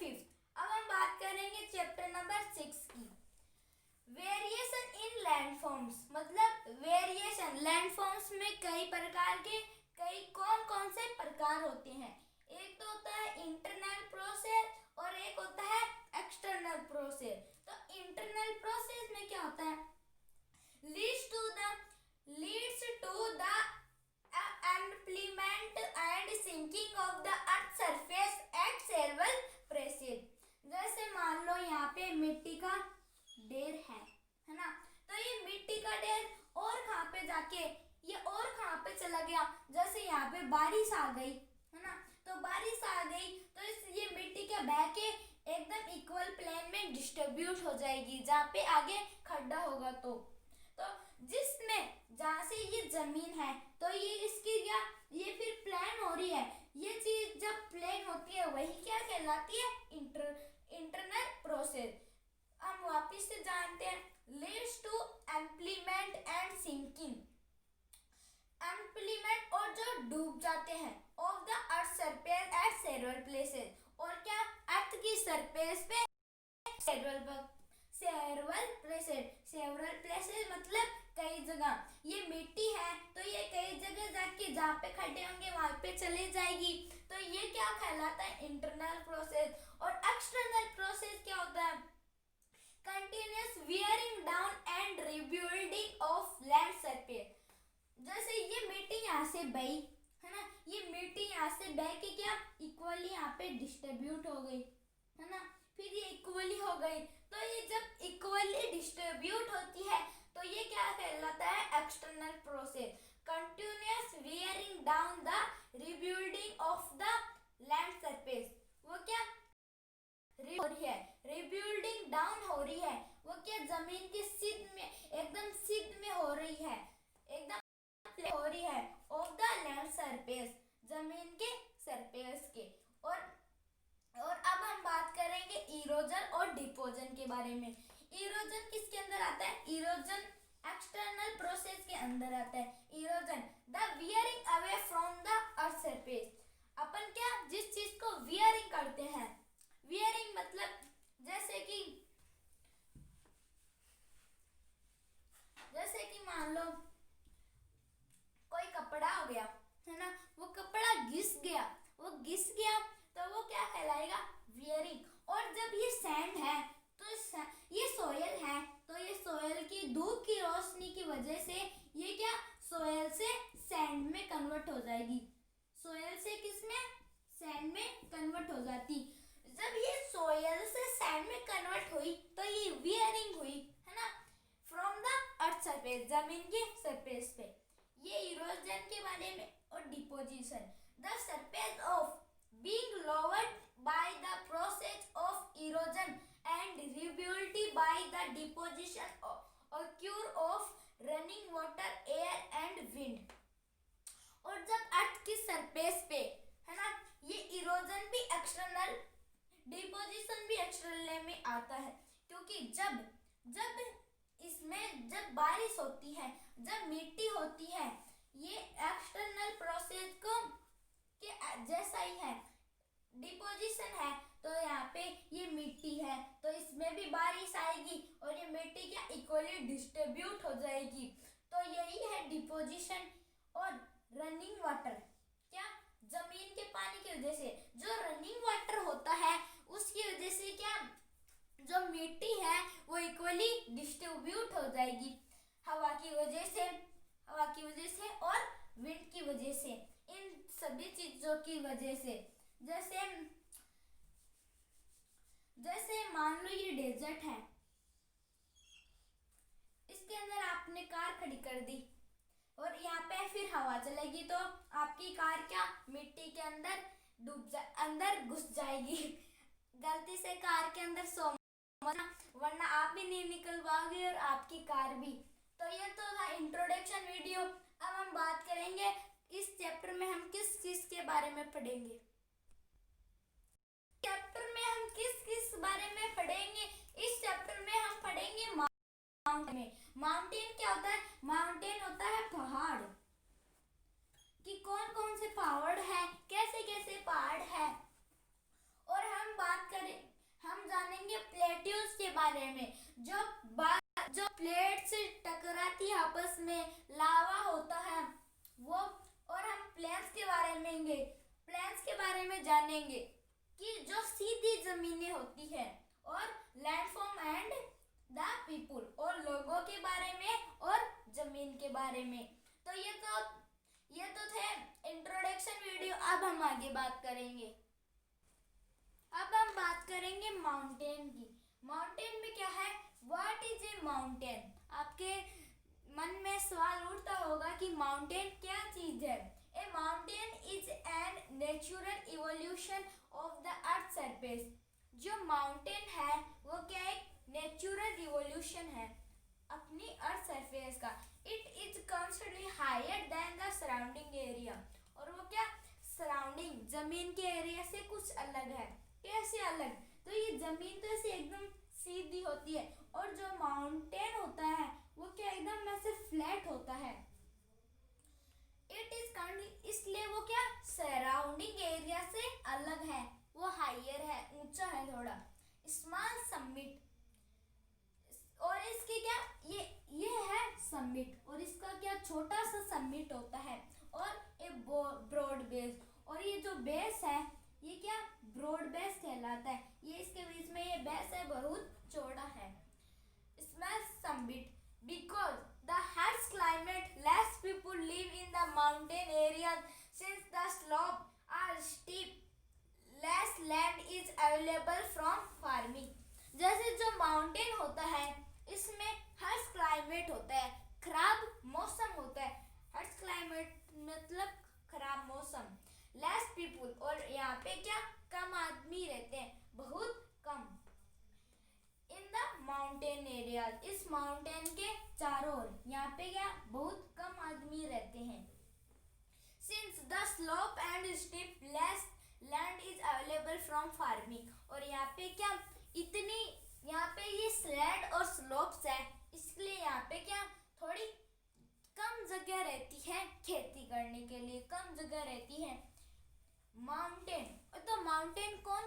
5th। अब हम बात करेंगे चैप्टर नंबर 6 की। वेरिएशन इन लैंडफॉर्म्स, मतलब वेरिएशन लैंडफॉर्म्स में कई प्रकार के कौन कौन से प्रकार होते हैं। एक तो होता है इंटरनल प्रोसेस और एक होता है एक्सटर्नल प्रोसेस। तो इंटरनल प्रोसेस में क्या होता है, leads to the implement and sinking of the earth surface at several places. जैसे मान लो यहाँ पे मिट्टी का ढेर है ना, तो ये मिट्टी का ढेर और कहाँ पे जाके ये और कहाँ पे चला गया, जैसे यहाँ पे बारिश आ गई है ना, तो बारिश आ गई तो ये मिट्टी क्या बह के एकदम इक्वल प्लेन में डिस्ट्रीब्यूट हो जाएगी, जहाँ पे आगे खड्डा होगा। तो जिसमें जहाँ से ये जमीन है तो ये इसकी क्या ये फिर प्लेन हो रही है, ये चीज जब प्लेन होती है वही क्या कहलाती है, इंटरनल प्रोसेस। हम वापिस से जानते हैं, leads to implement and sinking. Implement और जो डूब जाते हैं of the earth surface at several places, और क्या अर्थ की सरफेस पे सेवरल प्लेसेस मतलब कई जगह। ये मिट्टी है तो ये कई जगह जाके जहाँ पे खड्डे होंगे वहां पे चले जाएगी, तो ये क्या कहलाता है, इंटरनल प्रोसेस। और एक्सटर्नल प्रोसेस क्या होता है, continuous wearing down and rebuilding of land surface. जैसे ये मिट्टी यहाँ से बही है ना, ये मिट्टी यहाँ से बह के क्या इक्वली यहाँ पे डिस्ट्रीब्यूट हो गई है ना, फिर ये इक्वली हो गई। तो ये जब इक्वली डिस्ट्रीब्यूट होती है तो ये क्या कहलाता है, external process. Continuous wearing down the rebuilding of the land surface, वो क्या हो रही है, रिबिल्डिंग डाउन हो रही है, वो क्या जमीन के सीध में एकदम सीध में हो रही है, एकदम हो रही है ऑफ द लैंड सरफेस, जमीन के सरफेस के। और अब हम बात करेंगे इरोजन और डिपोजन के बारे में। इरोजन किसके अंदर आता है, इरोजन एक्सटर्नल प्रोसेस के अंदर आता है। Erosion the wearing away from the earth surface. अपन क्या जिस चीज को वियरिंग करते हैं, वियरिंग मतलब जैसे कि मान लो कोई कपड़ा हो गया है ना, वो कपड़ा घिस गया तो वो क्या कहलाएगा, वियरिंग। और जब ये सैंड है तो ये सोयल है तो ये सोयल की धूप की रोशनी की वजह से ये क्या सोयल से सैंड में कन्वर्ट हो जाएगी, सोयल से किसमें, सैंड में कन्वर्ट हो जाती। जब ये सोयल से सैंड में कन्वर्ट हुई तो ये वियरिंग हुई है ना, फ्रॉम द अर्थ सरफेस, जमीन के सरफेस पे। ये इरोजन के बारे में। और deposition, the surface of being lowered by the process of erosion and rebuilt by the deposition occur of running water, air and wind। और जब अर्थ की सरफेस पे है ना, ये इरोजन भी एक्सटर्नल, डिपोजिशन भी एक्सटर्नल में आता है, क्योंकि जब इसमें जब बारिश होती है, जब मिट्टी होती है, ये एक्सटर्नल प्रोसेस को के जैसा ही है। डिपोजिशन है तो यहाँ पे ये मिट्टी है तो इसमें भी बारिश आएगी और ये मिट्टी क्या इक्वली डिस्ट्रीब्यूट हो जाएगी, तो यही है डिपोजिशन। और रनिंग वाटर क्या, जमीन के पानी की वजह से जो रनिंग वाटर होता है उसकी वजह से क्या जो मिट्टी है वो इक्वली डिस्ट्रीब्यूट हो जाएगी, हवा की वजह से और विंड की वजह से, इन सभी चीजों की वजह से। जैसे मान लो ये डेजर्ट है, इसके अंदर आपने कार खड़ी कर दी और यहाँ पे फिर हवा चलेगी तो आपकी कार क्या मिट्टी के अंदर घुस जाएगी, गलती से कार के अंदर वरना आप भी नहीं निकल पाओगे और आपकी कार भी। तो ये तो था इंट्रोडक्शन वीडियो। अब हम बात करेंगे इस चैप्टर में हम किस चीज के बारे में पढ़ेंगे, चैप्टर में हम किस बारे में पढ़ेंगे। इस चैप्टर में हम पढ़ेंगे माउंटेन। माउंटेन क्या होता है, माउंटेन होता है पहाड़, कि कौन कौन से पहाड़ है, कैसे कैसे पहाड़ है। और हम बात करें कि जो सीधी जमीनें होती है, और लैंडफॉर्म एंड द पीपुल, और लोगों के बारे में और जमीन के बारे में। तो ये तो थे इंट्रोडक्शन वीडियो। अब हम आगे बात करेंगे। अब हम बात करेंगे माउंटेन की। माउंटेन में क्या है, व्हाट इज ए माउंटेन। आपके मन में सवाल उठता होगा कि माउंटेन क्या चीज है। A mountain is an natural evolution of the earth surface. जो माउंटेन है वो क्या एक नेचुरल इवोल्यूशन है अपनी अर्थ सरफेस का। It is considerably higher than the surrounding area, और वो क्या सराउंडिंग जमीन के एरिया से कुछ अलग है। कैसे अलग, तो ये जमीन तो ऐसे एकदम सीधी होती है, और जो माउंटेन होता है वो क्या एकदम ऐसे फ्लैट होता है। इट इज काइंडली, इसलिए वो क्या सराउंडिंग एरिया से अलग है, वो हायर है, ऊंचा है थोड़ा। स्मॉल समिट, और इसके क्या ये है समिट, और इसका क्या छोटा सा समिट होता है, और एक ब्रॉड बेस, और ये जो बेस है ये क्या ब्रॉड बेस कहलाता है। ये इसके बीच में ये बेस है बहुत चौड़ा है। Small summit because the harsh climate, less people live in the mountain areas since the slopes are steep, less land is available from farming। जैसे जो माउंटेन होता है इसमें हर्ष क्लाइमेट होता है, खराब मौसम होता है। हर्ष क्लाइमेट मतलब खराब मौसम। लेस पीपुल, और यहाँ पे क्या कम आदमी रहते हैं, बहुत कम। इन द माउंटेन एरिया, इस माउंटेन के चारों ओर यहाँ पे क्या बहुत कम आदमी रहते हैं। Since the slope and steep, less land is available from farming, और यहाँ पे क्या इतनी यहाँ पे ये स्लैड और स्लोप्स है, इसलिए यहाँ पे क्या थोड़ी कम जगह रहती है खेती करने के लिए, कम जगह रहती है। माउंटेन, तो माउंटेन कौन